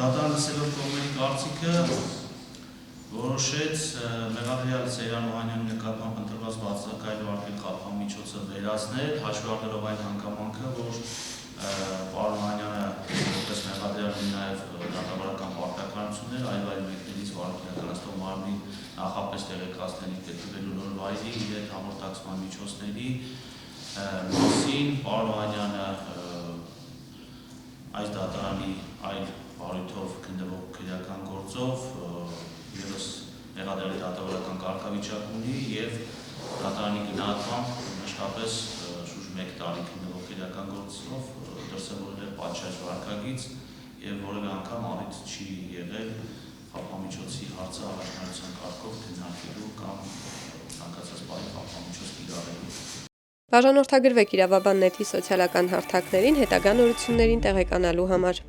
Դատարան լսելով կողմերի կարծիքը որոշեց մեղադրյալ Սեյրան Օհանյանի նկատմամբ ընտրված բացակայել վարկել խափամիջոցը վերացնել, հաշվի առնելով այն հանգամանքը, որ պարոն Օհանյանը որպես մեղադրյալ ունի նաև դատավարական պարտականություններ, այլ մեկներից վարույթ իրականացնող մարմնի նախապես տեղեկացնելի գտնվելու նոր վայրի իր հետ համարտակցման միջոցների մասին պարոն Օհանյանը այս դատարանի այլ վարույթով գտնվող քրեական գործով ևս մեղադրյալի դատավարական կարգավիճակ ունի եւ դատարանի գնահատմամբ մշտապես շուրջ 1 տարի գտնվող քրեական գործով դրսևորել է պատշաճ վարքագիծ եւ որևէ անգամ առիթ չի եղել խափամիջոցի հարցը առաջնահերթության կարգով քննարկելու կամ ցանկացած բանի խափամիջոց կիրառելու։ Բաժանորդագրվեք Իրավաբան.net-ի սոցիալական հարթակներին հետագա նորություններին տեղեկանալու համար։